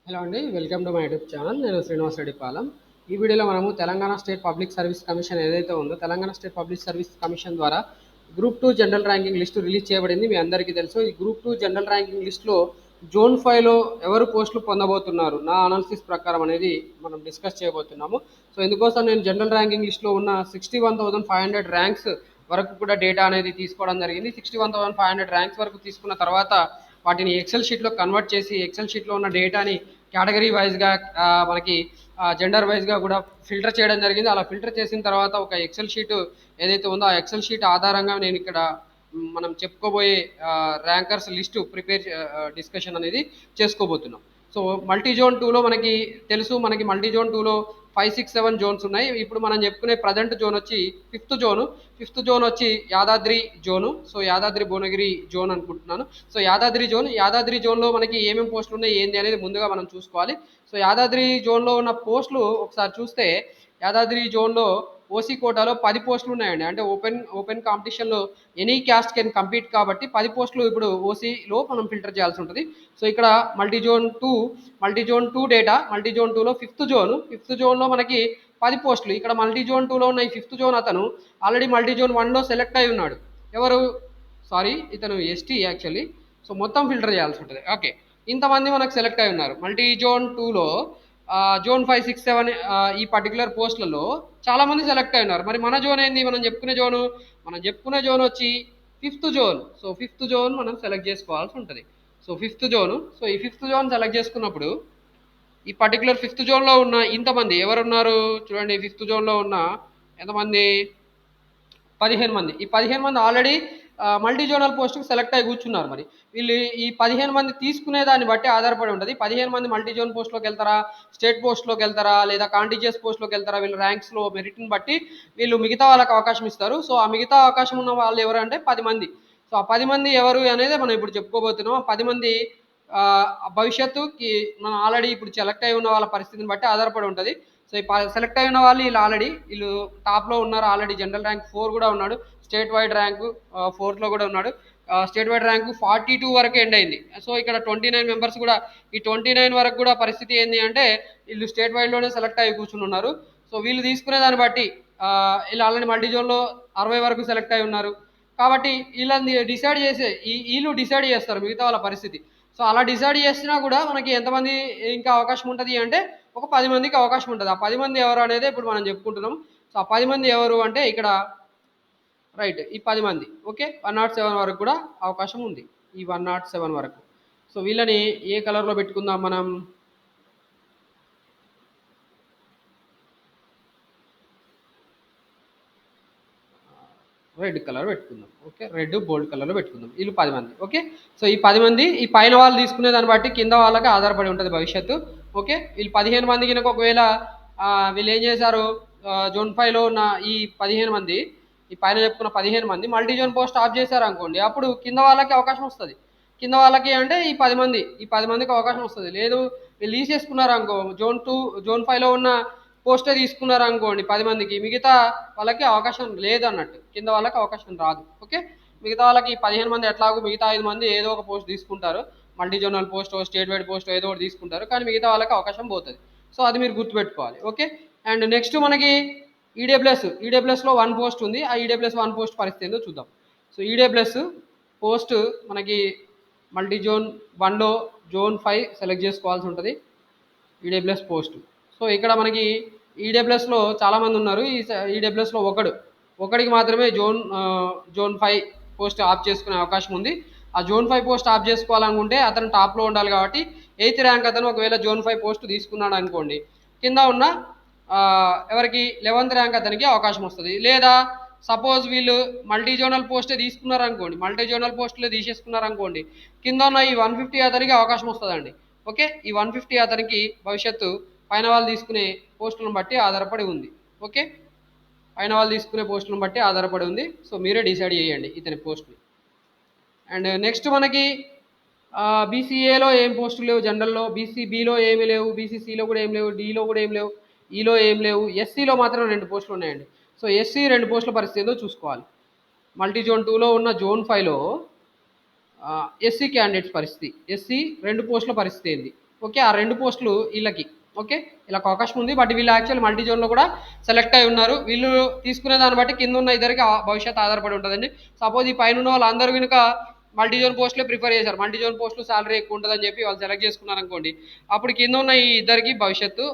Hello అండి, welcome to my YouTube channel. నేను శ్రీనివాస్ రెడ్డి పాలెం. ఈ వీడియోలో మనము Telangana state public service commission ఏదైతే ఉందో Telangana state public service commission ద్వారా group 2 general ranking list release చేయబడింది. మీ అందరికీ తెలుసు. ఈ గ్రూప్ 2 జనరల్ ర్యాంకింగ్ లిస్టులో జోన్ 5లో ఎవరు పోస్టులు పొందబోతున్నారు నా అనాలిసిస్ ప్రకారం అనేది మనం డిస్కస్ చేయబోతున్నాము. సో ఇందుకోసం నేను జనరల్ ర్యాంకింగ్ లిస్టులో ఉన్న 61,500 ర్యాంక్స్ వరకు కూడా డేటా అనేది తీసుకోవడం జరిగింది. 61,500 ర్యాంక్స్ వరకు తీసుకున్న తర్వాత వాటిని ఎక్సెల్ షీట్లో కన్వర్ట్ చేసి ఎక్సెల్ షీట్లో ఉన్న డేటాని కేటగిరీ వైజ్గా మనకి జెండర్ వైజ్గా కూడా ఫిల్టర్ చేయడం జరిగింది. అలా ఫిల్టర్ చేసిన తర్వాత ఒక ఎక్సెల్ షీట్ ఏదైతే ఉందో ఆ ఎక్సెల్ షీట్ ఆధారంగా నేను ఇక్కడ మనం చెప్పుకోబోయే ర్యాంకర్స్ లిస్టు ప్రిపేర్ డిస్కషన్ అనేది చేసుకోబోతున్నాం. సో మల్టీ జోన్ 2లో మనకి తెలుసు, మనకి మల్టీ జోన్ 2లో 5, 6, 7 జోన్స్ ఉన్నాయి. ఇప్పుడు మనం చెప్పుకునే ప్రజెంట్ జోన్ వచ్చి ఫిఫ్త్ జోన్ వచ్చి Yadadri zone. So Yadadri Bhuvanagiri zone అనుకుంటున్నాను. సో యాదాద్రి జోన్లో మనకి ఏమేమి పోస్టులు ఉన్నాయి ఏంది అనేది ముందుగా మనం చూసుకోవాలి. సో యాదాద్రి జోన్లో ఉన్న పోస్టులు ఒకసారి చూస్తే యాదాద్రి జోన్లో ఓసీ కోటాలో 10 పోస్టులు ఉన్నాయండి. అంటే ఓపెన్ కాంపిటీషన్లో ఎనీ క్యాస్ట్ కెన్ కంపీట్ కాబట్టి 10 పోస్టులు ఇప్పుడు ఓసీలో మనం ఫిల్టర్ చేయాల్సి ఉంటుంది. సో ఇక్కడ multi zone two data, multi zone 2లో ఫిఫ్త్ జోన్లో మనకి 10 పోస్టులు. ఇక్కడ మల్టీ జోన్ 2లో ఉన్న ఈ ఫిఫ్త్ జోన్ అతను ఆల్రెడీ మల్టీ జోన్ 1లో సెలెక్ట్ అయి ఉన్నాడు. ఎవరు? సారీ, ఇతను ఎస్టీ యాక్చువల్లీ. సో మొత్తం ఫిల్టర్ చేయాల్సి ఉంటుంది. ఓకే, ఇంతమంది మనకు సెలెక్ట్ అయి ఉన్నారు. మల్టీ జోన్ 2లో జోన్ 5, 6, 7 ఈ పర్టికులర్ పోస్టులలో చాలామంది సెలెక్ట్ అయి ఉన్నారు. మరి మన జోన్ ఏంది? మనం చెప్పుకునే జోన్ వచ్చి fifth zone. So fifth zone మనం సెలెక్ట్ చేసుకోవాల్సి ఉంటుంది. సో ఈ ఫిఫ్త్ జోన్ సెలెక్ట్ చేసుకున్నప్పుడు ఈ పర్టికులర్ ఫిఫ్త్ జోన్లో ఉన్న ఇంతమంది ఎవరున్నారు చూడండి. ఫిఫ్త్ జోన్లో ఉన్న ఎంతమంది? 15 మంది. ఈ 15 మంది ఆల్రెడీ మల్టీ జోనల్ పోస్టుకు సెలెక్ట్ అయి కూర్చున్నారు. మరి వీళ్ళు ఈ 15 మంది తీసుకునే దాన్ని బట్టి ఆధారపడి ఉంటుంది. 15 మంది మల్టీ జోన్ పోస్ట్లోకి వెళ్తారా, స్టేట్ పోస్ట్లోకి వెళ్తారా, లేదా కాంటిజియస్ పోస్ట్లోకి వెళ్తారా, వీళ్ళ ర్యాంక్స్లో మెరిట్ని బట్టి వీళ్ళు మిగతా వాళ్ళకి అవకాశం ఇస్తారు. సో ఆ మిగతా అవకాశం ఉన్న వాళ్ళు ఎవరు అంటే 10 మంది. సో ఆ 10 మంది ఎవరు అనేది మనం ఇప్పుడు చెప్పుకోబోతున్నాం. ఆ 10 మంది భవిష్యత్తుకి మనం ఆల్రెడీ ఇప్పుడు సెలెక్ట్ అయి ఉన్న వాళ్ళ పరిస్థితిని బట్టి ఆధారపడి ఉంటుంది. సో ఈ సెలెక్ట్ అయి ఉన్న వాళ్ళు వీళ్ళు టాప్లో ఉన్నారు. ఆల్రెడీ జనరల్ ర్యాంక్ 4 కూడా ఉన్నాడు. స్టేట్ వైడ్ ర్యాంకు 4లో కూడా ఉన్నాడు. స్టేట్ వైడ్ ర్యాంకు 42 వరకు ఎండ్ అయింది. సో ఇక్కడ 29 మెంబర్స్ కూడా, ఈ 29 వరకు కూడా పరిస్థితి ఏంటి అంటే వీళ్ళు స్టేట్ వైడ్లోనే సెలెక్ట్ అయ్యి కూర్చుని ఉన్నారు. సో వీళ్ళు తీసుకునే దాన్ని బట్టి వీళ్ళు ఆల్రెడీ మల్టీ జోన్లో 60 వరకు సెలెక్ట్ అయి ఉన్నారు. కాబట్టి వీళ్ళని వీళ్ళు డిసైడ్ చేస్తారు మిగతా వాళ్ళ పరిస్థితి. సో అలా డిసైడ్ చేసినా కూడా మనకి ఎంతమంది ఇంకా అవకాశం ఉంటుంది అంటే ఒక 10 మందికి అవకాశం ఉంటుంది. ఆ 10 మంది ఎవరు అనేది ఇప్పుడు మనం చెప్పుకుంటున్నాం. సో ఆ 10 మంది ఎవరు అంటే ఇక్కడ రైట్, ఈ 10 మంది. ఓకే, 107 వరకు కూడా అవకాశం ఉంది. ఈ 107 వరకు. సో వీళ్ళని ఏ కలర్లో పెట్టుకుందాం మనం? రెడ్ కలర్ పెట్టుకుందాం. ఓకే, రెడ్ బోల్డ్ కలర్లో పెట్టుకుందాం. వీళ్ళు 10 మంది. ఓకే, సో ఈ 10 మంది ఈ పైన వాళ్ళు తీసుకునే దాన్ని బట్టి కింద వాళ్ళకి ఆధారపడి ఉంటుంది భవిష్యత్తు. ఓకే, వీళ్ళు 15 మంది కనుక ఒకవేళ వీళ్ళు ఏం చేశారు, జోన్ 5లో ఉన్న ఈ 15 మంది, ఈ పైన చెప్పుకున్న 15 మంది మల్టీ జోన్ పోస్ట్ ఆఫ్ చేశారు అనుకోండి, అప్పుడు కింద వాళ్ళకి అవకాశం వస్తుంది. కింద వాళ్ళకి అంటే ఈ 10 మందికి అవకాశం వస్తుంది. లేదు వీళ్ళు తీసేసుకున్నారు అనుకో, జోన్ 5లో ఉన్న పోస్టే తీసుకున్నారు అనుకోండి 10 మందికి, మిగతా వాళ్ళకి అవకాశం లేదు అన్నట్టు, కింద వాళ్ళకి అవకాశం రాదు. ఓకే, మిగతా వాళ్ళకి 15 మంది ఎట్లాగో మిగతా 5 మంది ఏదో ఒక పోస్ట్ తీసుకుంటారు. Multi zonal post, state wide post ఏదో ఒకటి తీసుకుంటారు, కానీ మిగతా వాళ్ళకి అవకాశం పోతుంది. సో అది మీరు గుర్తుపెట్టుకోవాలి. ఓకే, అండ్ నెక్స్ట్ మనకి ఈడబ్ల్యూఎస్లో 1 పోస్ట్ ఉంది. ఆ ఈడబ్ల్యూఎస్ 1 పోస్ట్ పరిస్థితి ఏందో చూద్దాం. సో ఈడబ్ల్యూఎస్ పోస్ట్ మనకి మల్టీ జోన్ 1లో జోన్ 5 సెలెక్ట్ చేసుకోవాల్సి ఉంటుంది. EWS post. సో ఇక్కడ మనకి ఈడబ్ల్యూఎస్లో చాలామంది ఉన్నారు. ఈడబ్ల్యూఎస్లో ఒకడికి మాత్రమే జోన్ 5 పోస్ట్ ఆఫ్ చేసుకునే అవకాశం ఉంది. ఆ జోన్ 5 పోస్ట్ ఆఫ్ చేసుకోవాలనుకుంటే అతను టాప్లో ఉండాలి. కాబట్టి 8th ర్యాంక్ అతను ఒకవేళ జోన్ 5 పోస్ట్ తీసుకున్నాడు అనుకోండి, కింద ఉన్న ఎవరికి 11th ర్యాంక్ అతనికి అవకాశం వస్తుంది. లేదా సపోజ్ వీళ్ళు మల్టీ జోనల్ పోస్టే తీసుకున్నారు అనుకోండి, మల్టీ జోనల్ పోస్టులే తీసేసుకున్నారు అనుకోండి, కింద ఉన్న ఈ 150 అతనికి అవకాశం వస్తుందండి. ఓకే, ఈ 150 అతనికి భవిష్యత్తు పైన వాళ్ళు తీసుకునే పోస్టులను బట్టి ఆధారపడి ఉంది. ఓకే, పైన వాళ్ళు తీసుకునే పోస్టులను బట్టి ఆధారపడి ఉంది. సో మీరే డిసైడ్ చేయండి ఇతని పోస్ట్ని. అండ్ నెక్స్ట్ మనకి బీసీఏలో ఏం పోస్టులు లేవు, జనరల్లో బీసీబీలో ఏమీ లేవు, బీసీసీలో కూడా ఏం లేవు, డీలో కూడా ఏం లేవు, ఈలో ఏం లేవు. ఎస్సీలో మాత్రం 2 పోస్టులు ఉన్నాయండి. సో ఎస్సీ 2 పోస్టుల పరిస్థితి ఏందో చూసుకోవాలి. మల్టీ జోన్ 2లో ఉన్న జోన్ 5లో ఎస్సీ క్యాండిడేట్స్ పరిస్థితి, ఎస్సీ 2 పోస్టుల పరిస్థితి ఏంది? ఓకే, ఆ 2 పోస్టులు వీళ్ళకి. ఓకే, వీళ్ళకి అవకాశం ఉంది. బట్ వీళ్ళు యాక్చువల్ మల్టీ జోన్‌లో కూడా సెలెక్ట్ అయి ఉన్నారు. వీళ్ళు తీసుకునే దాన్ని బట్టి కింద ఉన్న ఇద్దరికి భవిష్యత్తు ఆధారపడి ఉంటదండి. సపోజ్ ఈ పైనున్న వాళ్ళందరూ గనుక మల్టీ జోన్ పోస్టులే ప్రిఫర్ చేశారు. మల్టీ జోన్ పోస్టులు సాలరీ ఎక్కువ ఉంటదని చెప్పి వాళ్ళు సెలెక్ట్ చేసుకున్నారనుకోండి. అప్పుడు కింద ఉన్న ఈ ఇద్దరికి భవిష్యత్తు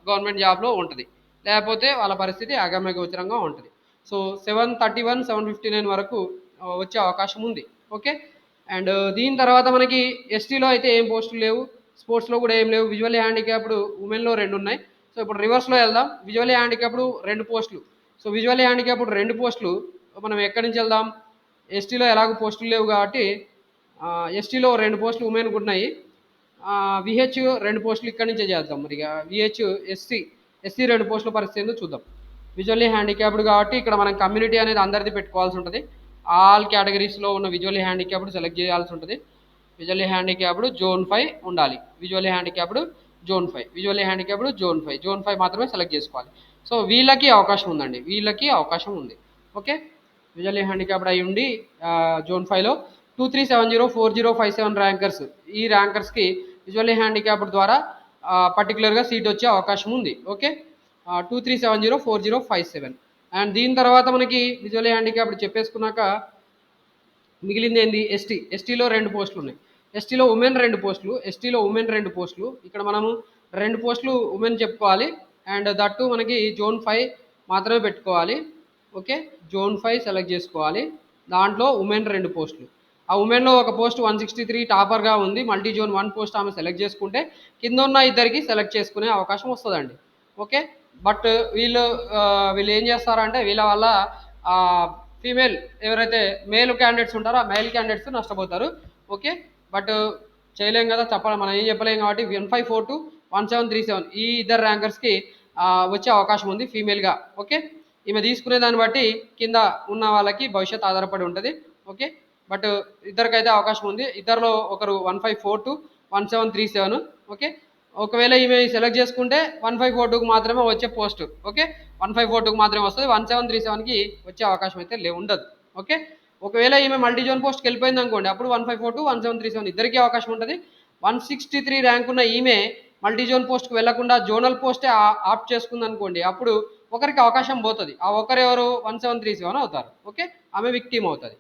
గవర్నమెంట్ జాబ్‌లో ఉంటది. లేకపోతే వాళ్ళ పరిస్థితి అగమ్య గోచరంగా ఉంటది. సో, 731, 759 వరకు వచ్చే అవకాశం ఉంది. ఓకే. అండ్ దీని తర్వాత మనకి ఎస్టీలో అయితే ఏం పోస్టులు లేవు. స్పోర్ట్స్‌లో కూడా ఏం లేవు. విజువల్లీ హ్యాండిక్యాప్డ్ ఉమెన్‌లో 2 ఉన్నాయి. సో, ఇప్పుడు రివర్స్‌లో వెళ్దాం. విజువల్లీ హ్యాండిక్యాప్డ్ 2 పోస్టులు. సో, విజువల్లీ హ్యాండిక్యాప్డ్ 2 పోస్టులు మనం ఎక్కడి నుంచి వెళ్దాం? ఎస్టీలో ఎలాగో పోస్టులు లేవు కాబట్టి ఎస్టీలో 2 పోస్టులు ఉమెన్‌కి ఉన్నాయి. విహెచ్ 2 పోస్టులు ఇక్కడి నుంచే చేద్దాం. మరి ఇక విహెచ్ ఎస్సీ 2 పోస్టుల పరిస్థితి ఏందో చూద్దాం. విజువల్లీ హ్యాండిక్యాప్డ్ కాబట్టి ఇక్కడ మనం కమ్యూనిటీ అనేది అందరిది పెట్టుకోవాల్సి ఉంటుంది. ఆల్ కేటగిరీస్లో ఉన్న విజువల్లీ హ్యాండిక్యాప్డ్ సెలెక్ట్ చేయాల్సి ఉంటుంది. విజువల్లీ హ్యాండిక్యాప్డ్ జోన్ 5 ఉండాలి. Visually handicapped zone 5, visually handicapped zone 5 మాత్రమే సెలెక్ట్ చేసుకోవాలి. సో, వీళ్ళకి అవకాశం ఉందండి. వీళ్ళకి అవకాశం ఉంది. ఓకే, విజువల్లీ హ్యాండిక్యాప్డ్ అయి ఉండి జోన్ 5లో 23704057 ర్యాంకర్స్, ఈ ర్యాంకర్స్కి విజువల్లీ హ్యాండిక్యాప్డ్ ద్వారా పర్టికులర్గా సీట్ వచ్చే అవకాశం ఉంది. ఓకే, 23704057. అండ్ దీని తర్వాత మనకి విజువల్లీ హ్యాండిక్యాప్డ్ చెప్పేసుకున్నాక మిగిలింది ఏంది? ఎస్టీలో 2 పోస్టులు ఉన్నాయి. ఎస్టీలో ఉమెన్ 2 పోస్టులు. ఇక్కడ మనము 2 పోస్టులు ఉమెన్ చెప్పుకోవాలి. అండ్ దట్టు మనకి జోన్ 5 మాత్రమే పెట్టుకోవాలి. ఓకే, జోన్ 5 సెలెక్ట్ చేసుకోవాలి. దాంట్లో ఉమెన్ 2 పోస్టులు. ఆ ఉమెన్లో ఒక పోస్ట్ 163 టాపర్గా ఉంది. మల్టీ జోన్ 1 పోస్ట్ ఆమె సెలెక్ట్ చేసుకుంటే కింద ఉన్న ఇద్దరికి సెలెక్ట్ చేసుకునే అవకాశం వస్తుందండి. ఓకే, బట్ వీళ్ళు ఏం చేస్తారంటే వీళ్ళ వల్ల ఫీమేల్ ఎవరైతే మేల్ క్యాండిడేట్స్ ఉంటారో ఆ మేల్ క్యాండిడేట్స్ నష్టపోతారు. ఓకే, బట్ చేయలేం కదా, చెప్పాలి, మనం ఏం చెప్పలేం కాబట్టి 1542 1737 ఈ ఇద్దరు ర్యాంకర్స్కి వచ్చే అవకాశం ఉంది ఫీమేల్గా. ఓకే, ఈమె తీసుకునే దాన్ని బట్టి కింద ఉన్న వాళ్ళకి భవిష్యత్తు ఆధారపడి ఉంటుంది. ఓకే, బట్ ఇద్దరికైతే అవకాశం ఉంది. ఇద్దరిలో ఒకరు 1542 1737. ఓకే, ఒకవేళ ఈమె సెలెక్ట్ చేసుకుంటే 1542కి మాత్రమే వచ్చే పోస్ట్. ఓకే, 1542కి మాత్రమే వస్తుంది. 1737కి వచ్చే అవకాశం అయితే ఉండదు. ఓకే, ఒకవేళ ఈమె మల్టీ జోన్ పోస్ట్కి వెళ్ళిపోయింది అనుకోండి, అప్పుడు 1542 1737 ఇద్దరికీ అవకాశం ఉంటుంది. 163 ర్యాంక్ ఉన్న ఈమె మల్టీ జోన్ పోస్ట్కి వెళ్లకుండా జోనల్ పోస్టే ఆప్ట్ చేసుకుంది అనుకోండి, అప్పుడు ఒకరికి అవకాశం పోతుంది. ఆ ఒకరు ఎవరు? 1737 అవుతారు. ఓకే, ఆమె విక్టిమ్ అవుతుంది,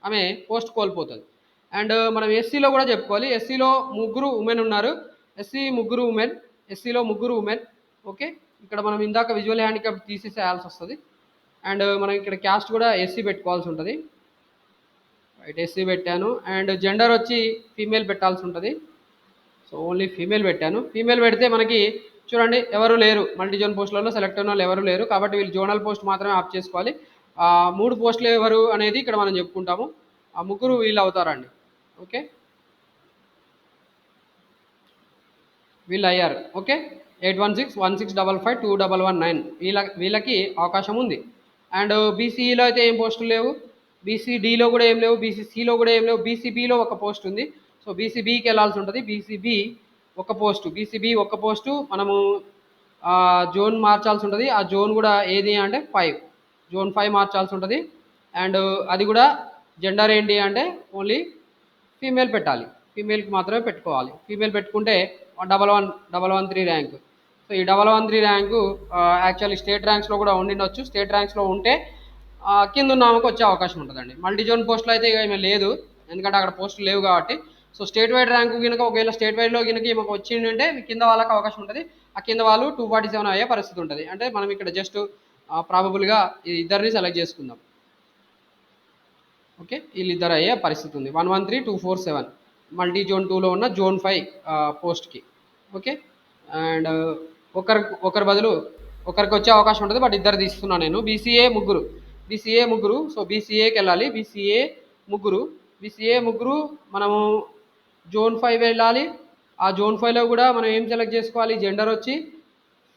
ఆమె పోస్ట్ కోల్పోతుంది. అండ్ మనం ఎస్సీలో కూడా చెప్పుకోవాలి. ఎస్సీలో ముగ్గురు ఉమెన్ ఉన్నారు. ఎస్సీలో ముగ్గురు ఉమెన్. ఓకే, ఇక్కడ మనం ఇందాక విజువల్ హ్యాండిక్యాప్ తీసేసేయాల్సి వస్తుంది. అండ్ మనం ఇక్కడ క్యాస్ట్ కూడా ఎస్సీ పెట్టుకోవాల్సి ఉంటుంది. రైట్, ఎస్సీ పెట్టాను. అండ్ జెండర్ వచ్చి ఫీమేల్ పెట్టాల్సి ఉంటుంది. సో ఓన్లీ ఫీమేల్ పెట్టాను. ఫీమేల్ పెడితే మనకి చూడండి ఎవరు లేరు, మల్టీ జోన్ పోస్టులలో సెలెక్ట్ అయిన వాళ్ళు ఎవరు లేరు కాబట్టి వీళ్ళు జోనల్ పోస్ట్ మాత్రమే ఆప్ చేసుకోవాలి. 3 పోస్టులు ఎవరు అనేది ఇక్కడ మనం చెప్పుకుంటాము. ఆ ముగ్గురు వీళ్ళు అవుతారండి. ఓకే, వీళ్ళు అయ్యారు. ఓకే, 8161655211 వీళ్ళకి అవకాశం ఉంది. అండ్ బీసీఈలో అయితే ఏం పోస్టులు లేవు. బీసీడీలో కూడా ఏం లేవు. బీసీసీలో కూడా ఏం లేవు. బీసీబీలో ఒక పోస్ట్ ఉంది. సో బీసీబీకి వెళ్ళాల్సి ఉంటుంది. బీసీబీ ఒక పోస్టు మనము జోన్ మార్చాల్సి ఉంటుంది. ఆ జోన్ కూడా ఏది అంటే 5, జోన్ 5 మార్చాల్సి ఉంటుంది. అండ్ అది కూడా జెండర్ ఏంటి అంటే ఓన్లీ ఫీమేల్ పెట్టాలి. ఫీమేల్కి మాత్రమే పెట్టుకోవాలి. ఫీమేల్ పెట్టుకుంటే 113 ర్యాంకు. సో ఈ 113 ర్యాంకు యాక్చువల్లీ స్టేట్ ర్యాంక్స్లో కూడా ఉండిండొచ్చు. స్టేట్ ర్యాంక్స్లో ఉంటే కింద ఉన్న ఆమెకు వచ్చే అవకాశం ఉంటుందండి. మల్టీ జోన్ పోస్టులు అయితే ఏమీ లేదు, ఎందుకంటే అక్కడ పోస్టులు లేవు కాబట్టి. సో స్టేట్ వైడ్ ర్యాంకు కనుక ఒకవేళ స్టేట్ వైడ్లో కనుక ఈమెకు వచ్చిందంటే కింద వాళ్ళకి అవకాశం ఉంటుంది. ఆ కింద వాళ్ళు 247 అయ్యే పరిస్థితి ఉంటుంది. అంటే మనం ఇక్కడ జస్ట్ ప్రాబబుల్గా ఇద్దరిని సెలెక్ట్ చేసుకుందాం. ఓకే, వీళ్ళిద్దరు అయ్యే పరిస్థితి ఉంది. 113247 మల్టీ జోన్ 2లో ఉన్న జోన్ 5 పోస్ట్కి. ఓకే, అండ్ ఒకరి బదులు ఒకరికి వచ్చే అవకాశం ఉంటుంది. బట్ ఇద్దరు తీసుకున్నాను నేను. బీసీఏ ముగ్గురు. సో బీసీఏకి వెళ్ళాలి. బీసీఏ ముగ్గురు మనము జోన్ 5 వెళ్ళాలి. ఆ జోన్ 5లో కూడా మనం ఏం సెలెక్ట్ చేసుకోవాలి? జెండర్ వచ్చి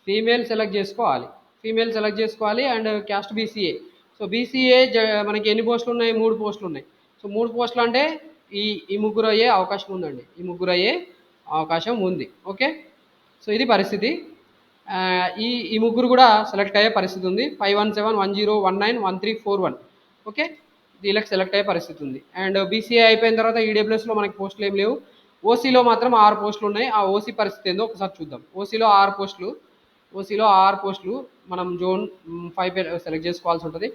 ఫీమేల్ సెలెక్ట్ చేసుకోవాలి. And caste BCA. So BCA మనకి ఎన్ని పోస్టులు ఉన్నాయి? 3 పోస్టులు ఉన్నాయి. సో 3 పోస్టులు అంటే ఈ ముగ్గురు అయ్యే అవకాశం ఉంది. ఓకే, సో ఇది పరిస్థితి. ఈ ముగ్గురు కూడా సెలెక్ట్ అయ్యే పరిస్థితి ఉంది. 517101911341. ఓకే, వీళ్ళకి సెలెక్ట్ అయ్యే పరిస్థితి ఉంది. అండ్ బీసీఏ అయిపోయిన తర్వాత ఈడబ్ల్యూఎస్లో మనకి పోస్టులు ఏం లేవు. ఓసీలో మాత్రం 6 పోస్టులు ఉన్నాయి. ఆ ఓసీ పరిస్థితి ఏందో ఒకసారి చూద్దాం. ఓసీలో 6 పోస్టులు మనం జోన్ 5 సెలెక్ట్ చేసుకోవాల్సి ఉంటుంది.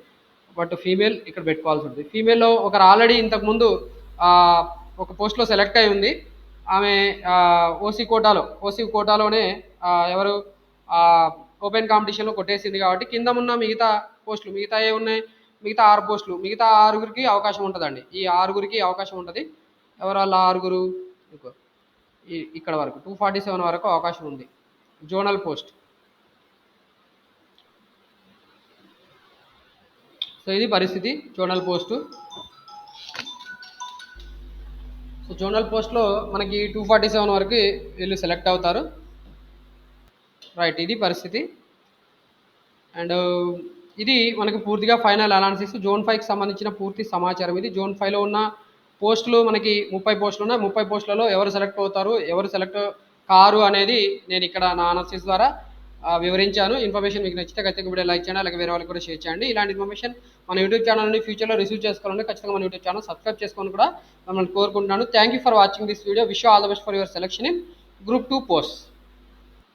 బట్ ఫీమేల్ ఇక్కడ పెట్టుకోవాల్సి ఉంటుంది. ఫీమేల్లో ఒకరు ఆల్రెడీ ఇంతకుముందు ఒక పోస్ట్లో సెలెక్ట్ అయి ఉంది. ఆమె ఓసీ కోటాలోనే ఎవరు ఓపెన్ కాంపిటీషన్లో కొట్టేసింది కాబట్టి కింద ఉన్న మిగతా పోస్టులు మిగతా ఏ ఉన్నాయి, మిగతా 6 పోస్టులు మిగతా 6గురికి అవకాశం ఉంటుందండి. ఈ 6గురికి అవకాశం ఉంటుంది. ఎవరు వాళ్ళ 6గురు, ఇక్కడ వరకు 247 వరకు అవకాశం ఉంది జోనల్ పోస్ట్. సో ఇది పరిస్థితి జోనల్ పోస్టు. సో జోనల్ పోస్ట్లో మనకి 247 వరకు వీళ్ళు సెలెక్ట్ అవుతారు. రైట్, ఇది పరిస్థితి. అండ్ ఇది మనకి పూర్తిగా ఫైనల్ అనాలిసిస్. జోన్ 5కి సంబంధించిన పూర్తి సమాచారం ఇది. జోన్ 5లో ఉన్న పోస్టులు మనకి 30 పోస్టులు ఉన్నాయి. 30 పోస్టులలో ఎవరు సెలెక్ట్ అవుతారు, ఎవరు సెలెక్ట్ కారు అనేది నేను ఇక్కడ నా అనాలిసిస్ ద్వారా వివరించాను. ఇన్ఫర్మేషన్ మీకు నచ్చితే ఖచ్చితంగా వీడియో లైక్ చేయండి, అలాగే వేరే వాళ్ళకి కూడా షేర్ చేయండి. ఇలాంటి ఇన్ఫర్మేషన్ మన యూట్యూబ్ ఛానల్ని ఫ్యూచర్లో రిసీవ్ చేసుకోవాలంటే ఖచ్చితంగా మన యూట్యూబ్ ఛానల్ సబ్స్క్రైబ్ చేసుకొని కూడా మిమ్మల్ని కోరుకుంటున్నాను. Thank you for watching this video. Wish all the best for your selection in Group 2 post.